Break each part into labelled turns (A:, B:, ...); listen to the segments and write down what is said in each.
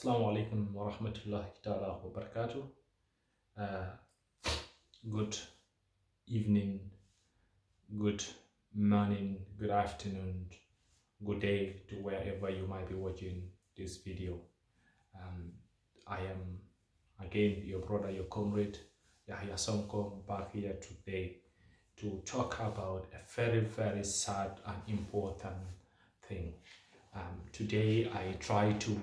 A: Assalamu alaikum wa rahmatullahi ta'ala wa barakatuh. Uh, Good evening, good morning, good afternoon, good day to wherever you might be watching this video. Um, I am again your brother, your comrade, Yahya Sonko, back here today to talk about a very, very sad and important thing. Today I try to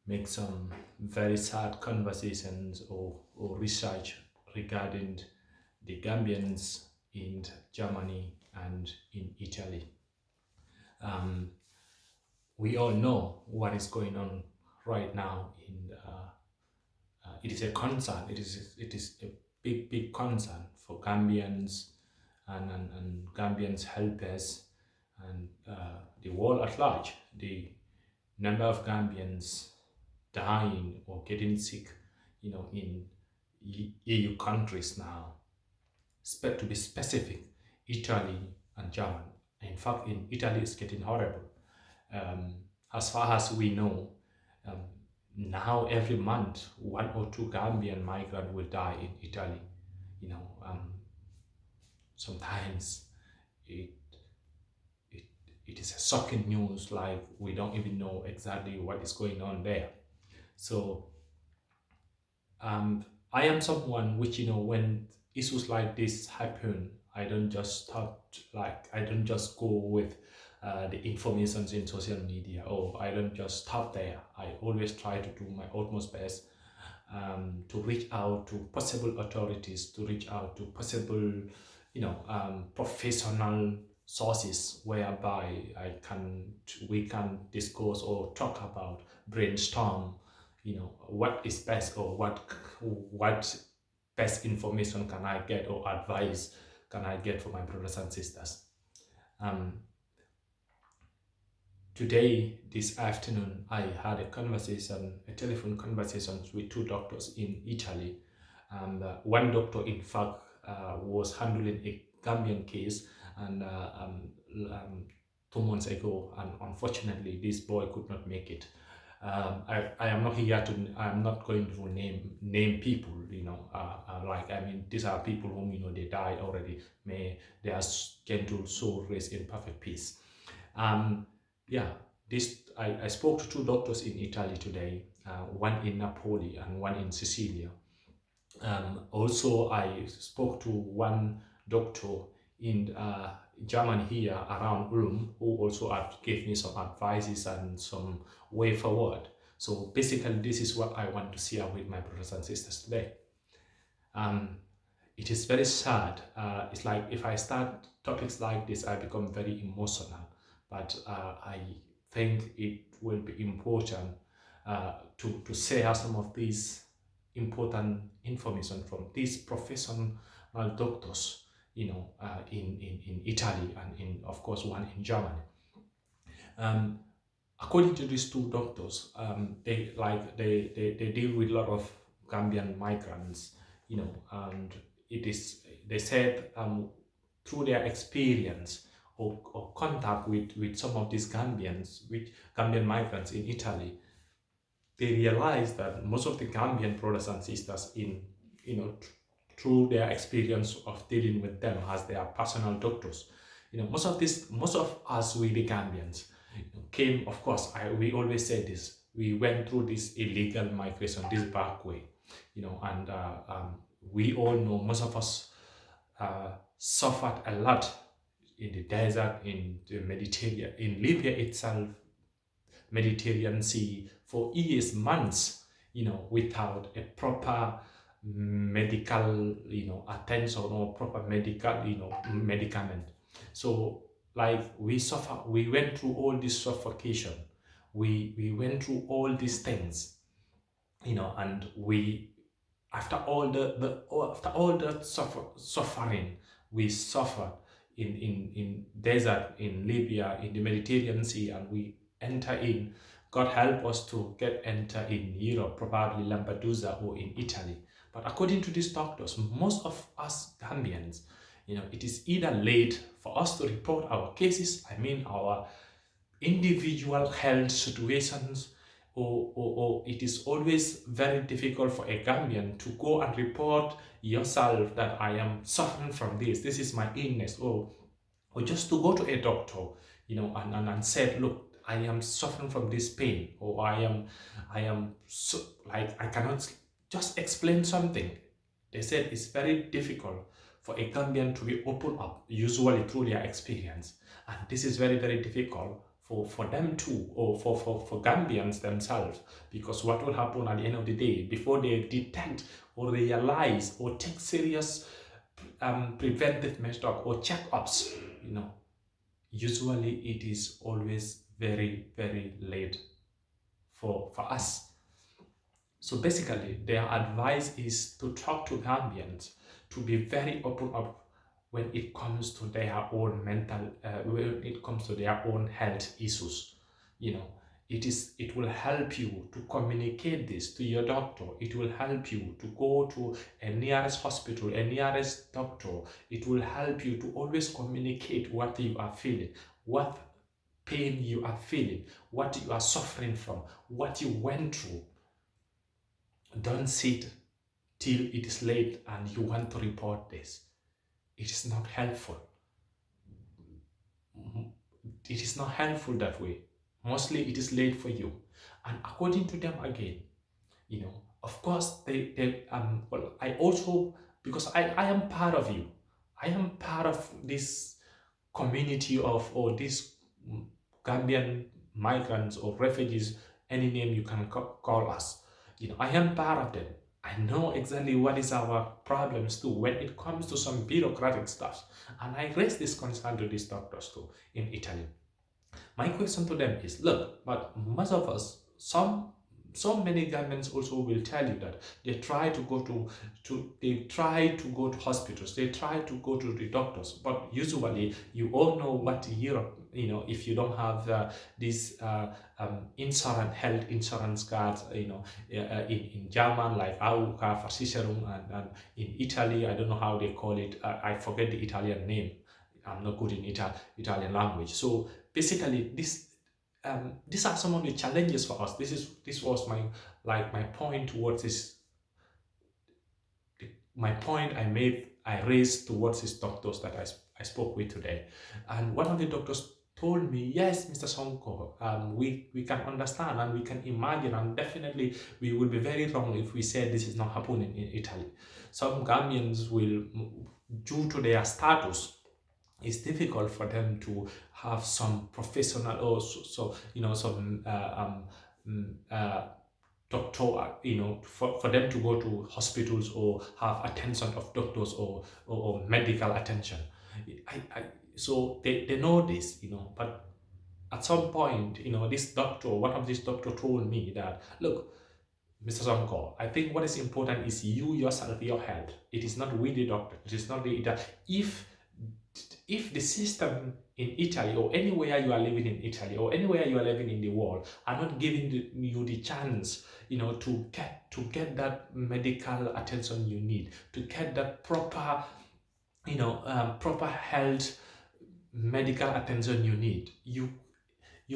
A: make some very sad conversations or research regarding the Gambians in Germany and in Italy. We all know what is going on right now. It is a concern. It is a big concern for Gambians and Gambians helpers and the world at large. The number of Gambians dying or getting sick, in EU countries now, to be specific, Italy and Germany. In fact, in Italy, it's getting horrible. As far as we know, um, now every month, 1 or 2 Gambian migrants will die in Italy. Sometimes it, it it is a shocking news. Like we don't even know exactly what is going on there. So I am someone which, when issues like this happen, I don't just stop, I don't just go with the informations in social media, or I don't just stop there. I always try to do my utmost best to reach out to possible authorities, to reach out to possible, professional sources whereby we can discuss or talk about, brainstorm, what is best, or what best information can I get, or advice can I get for my brothers and sisters. Today, this afternoon, I had a telephone conversation with 2 doctors in Italy. And one doctor, in fact, was handling a Gambian case, and 2 months ago, and unfortunately, this boy could not make it. I am not here to. I am not going to name people. These are people whom they died already. May their gentle soul rest in perfect peace. I spoke to 2 doctors in Italy today. One in Napoli and one in Sicilia. Also, I spoke to one doctor in Germany here around Ulm, who also gave me some advices and some way forward. So basically, this is what I want to share with my brothers and sisters today. It is very sad. It's like if I start topics like this, I become very emotional. But I think it will be important to share some of these important information from these professional doctors, in Italy, and of course one in Germany. According to these 2 doctors, they deal with a lot of Gambian migrants, and they said through their experience or contact with some of these Gambian migrants in Italy, they realized that most of the Gambian brothers and sisters through their experience of dealing with them as their personal doctors, most of us, we the Gambians, came, of course, we always say this, we went through this illegal migration, this back way, and we all know most of us suffered a lot in the desert, in the Mediterranean, in Libya itself, Mediterranean Sea, for years, months, without a proper medical, attention, or proper medical, medicament. So, we went through all this suffocation. We went through all these things, and after all the suffering we suffered in desert, in Libya, in the Mediterranean Sea, and we enter in. God help us to enter in Europe, probably Lampedusa or in Italy. But according to these doctors, most of us Gambians, it is either late for us to report our cases, our individual health situations, or it is always very difficult for a Gambian to go and report yourself that I am suffering from this is my illness, or just to go to a doctor, and say, look, I am suffering from this pain, or I am so, like, I cannot just explain something. They said it's very difficult for a Gambian to be open up, usually through their experience. And this is very, very difficult for them too, or for Gambians themselves, because what will happen at the end of the day, before they detect or realize or take serious preventive measures or checkups, usually it is always very, very late for us. So basically, their advice is to talk to Gambians, to be very open up when it comes to their own when it comes to their own health issues. You know, it will help you to communicate this to your doctor. It will help you to go to a nearest hospital, a nearest doctor. It will help you to always communicate what you are feeling, what pain you are feeling, what you are suffering from, what you went through. Don't sit till it is late and you want to report this. It is not helpful. It is not helpful that way. Mostly it is late for you. And according to them again, of course, well, I also, because I am part of you, I am part of this community or these Gambian migrants or refugees, any name you can call us. I am part of them. I know exactly what is our problems too when it comes to some bureaucratic stuff. And I raise this concern to these doctors too in Italy. My question to them is, look, but most of us, so many governments also will tell you that they try to go to hospitals, they try to go to the doctors, but usually you all know what Europe, if you don't have this health insurance cards, in German, like AUK, Versicherung, and in Italy, I don't know how they call it, I forget the Italian name. I'm not good in Italian language. So basically, these are some of the challenges for us. This was my point towards this. My point I raised towards these doctors that I spoke with today, and one of the doctors told me, yes, Mr. Sonko, we can understand and we can imagine, and definitely we will be very wrong if we say this is not happening in Italy. Some Gambians will, due to their status, it's difficult for them to have some professional or some doctor, for them to go to hospitals or have attention of doctors or medical attention. So they know this, but at some point, one of these doctor told me that, look, Mr. Zonko, I think what is important is you yourself, your health. It is not with the doctor. It is not the if the system in Italy or anywhere you are living in Italy or anywhere you are living in the world are not giving you the chance, to get that medical attention you need, to get that proper, proper health medical attention you need, you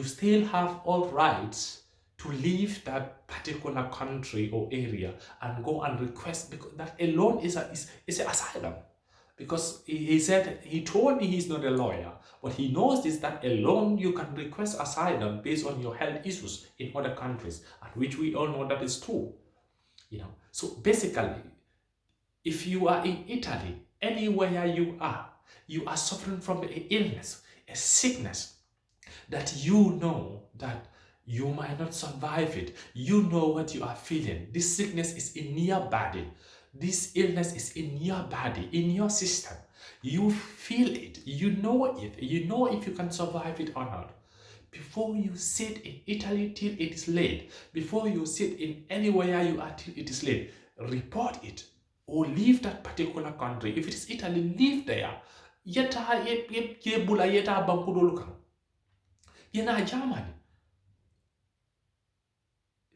A: still have all rights to leave that particular country or area and go and request, because that alone is an asylum. Because he told me he's not a lawyer, but he knows this, that alone you can request asylum based on your health issues in other countries, and which we all know that is true. So basically, if you are in Italy, anywhere you are suffering from an illness, a sickness that you know that you might not survive it. You know what you are feeling. This sickness is in your body. This illness is in your body, in your system. You feel it. You know it. You know if you can survive it or not. Before you sit in Italy till it is late, before you sit in anywhere you are till it is late, report it or leave that particular country. If it is Italy, leave there. Germany.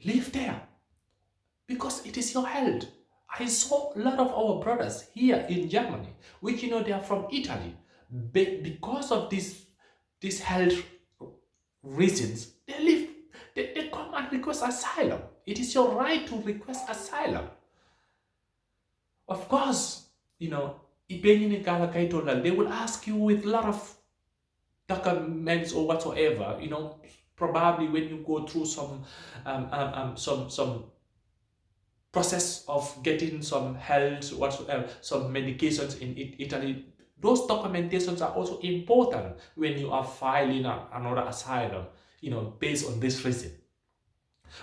A: Live there, because it is your health. I saw a lot of our brothers here in Germany, which they are from Italy, because of these health reasons, They come and request asylum. It is your right to request asylum. Of course, you know, they will ask you with a lot of documents or whatsoever, you know, probably when you go through some process of getting some health, whatsoever, some medications in Italy, those documentations are also important when you are filing another asylum, you know, based on this reason.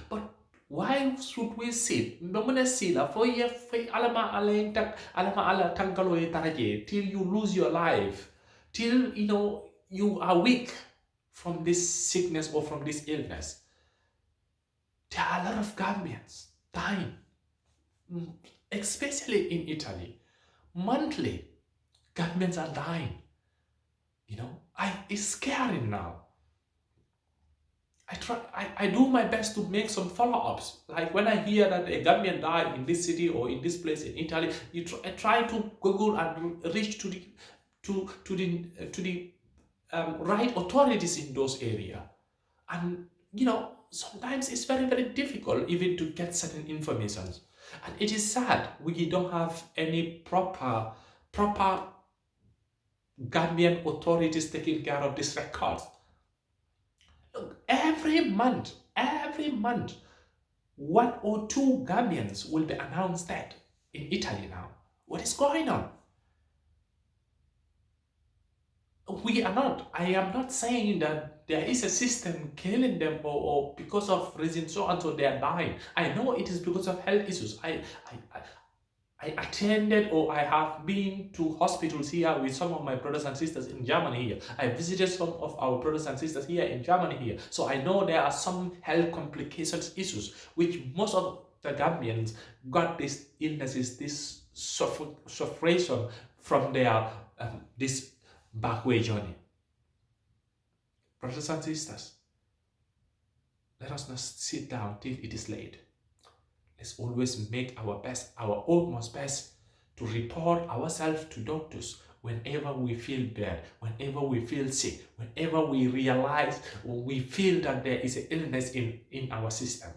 A: But why should we sit? Nomina sila for ye alama ala tangalo taraje till you lose your life, till you know you are weak from this sickness or from this illness. There are a lot of Gambians dying, especially in Italy. Monthly, Gambians are dying. You know, it's scary now. I do my best to make some follow-ups. Like when I hear that a Gambian died in this city or in this place in Italy, I try to Google and reach to the right authorities in those areas. And you know, sometimes it's very, very difficult even to get certain information. And it is sad we don't have any proper Gambian authorities taking care of this record. Look, every month, one or two Gambians will be announced dead in Italy now. What is going on? We are not, I am not saying that there is a system killing them or because of reason so and so they are dying. I know it is because of health issues. I attended or I have been to hospitals here with some of my brothers and sisters in Germany here. I visited some of our brothers and sisters here in Germany here. So I know there are some health complications issues, which most of the Gambians got these illnesses, this suffering from their this backway journey. Brothers and sisters, let us not sit down till it is late. Let's always make our best, our utmost best to report ourselves to doctors whenever we feel bad, whenever we feel sick, whenever we realize or we feel that there is an illness in our system.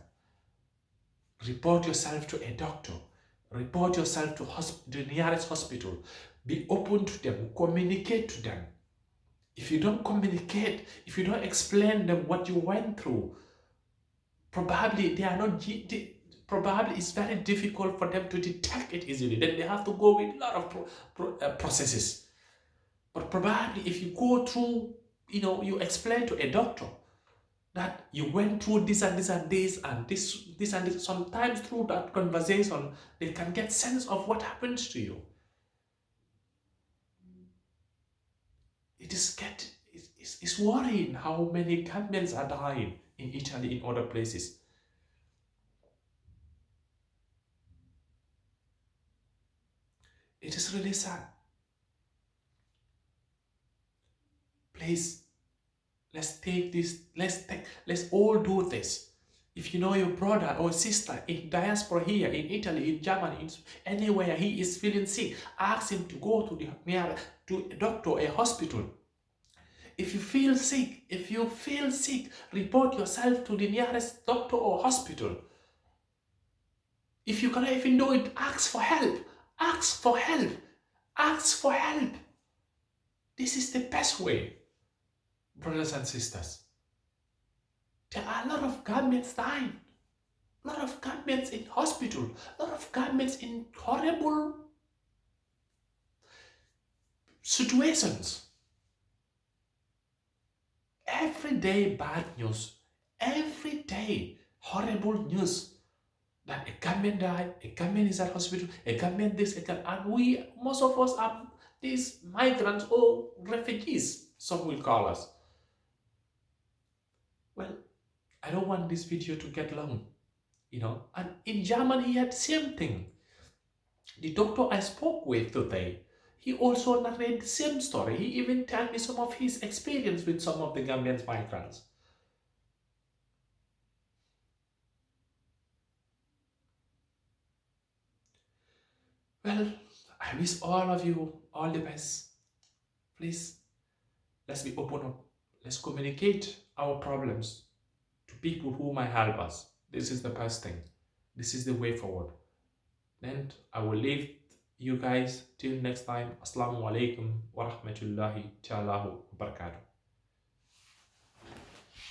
A: Report yourself to a doctor. Report yourself to the nearest hospital. Be open to them. Communicate to them. If you don't communicate, if you don't explain them what you went through, probably they are not probably it's very difficult for them to detect it easily. Then they have to go with a lot of processes. But probably if you go through, you know, you explain to a doctor that you went through this and this and this and this and this, sometimes through that conversation, they can get sense of what happens to you. It's worrying how many Gambians are dying in Italy, in other places. It is really sad. Please, let's all do this. If you know your brother or sister in diaspora here, in Italy, in Germany, anywhere he is feeling sick, ask him to go to a doctor, a hospital. If you feel sick, report yourself to the nearest doctor or hospital. If you cannot even do it, ask for help. Ask for help. Ask for help. This is the best way, brothers and sisters. There are a lot of Gambians dying. A lot of Gambians in hospital. A lot of Gambians in horrible situations. Every day bad news. Every day horrible news. That a Gambian died, a Gambian is at hospital, a Gambian this, and most of us are these migrants or refugees, some will call us. Well, I don't want this video to get long, you know. And in Germany, he had the same thing. The doctor I spoke with today, he also narrated the same story. He even told me some of his experience with some of the Gambian migrants. Well, I wish all of you all the best. Please, let's be open up. Let's communicate our problems to people who might help us. This is the best thing. This is the way forward. And I will leave you guys till next time. Assalamu alaikum wa rahmatullahi ta'ala wa barakatuh.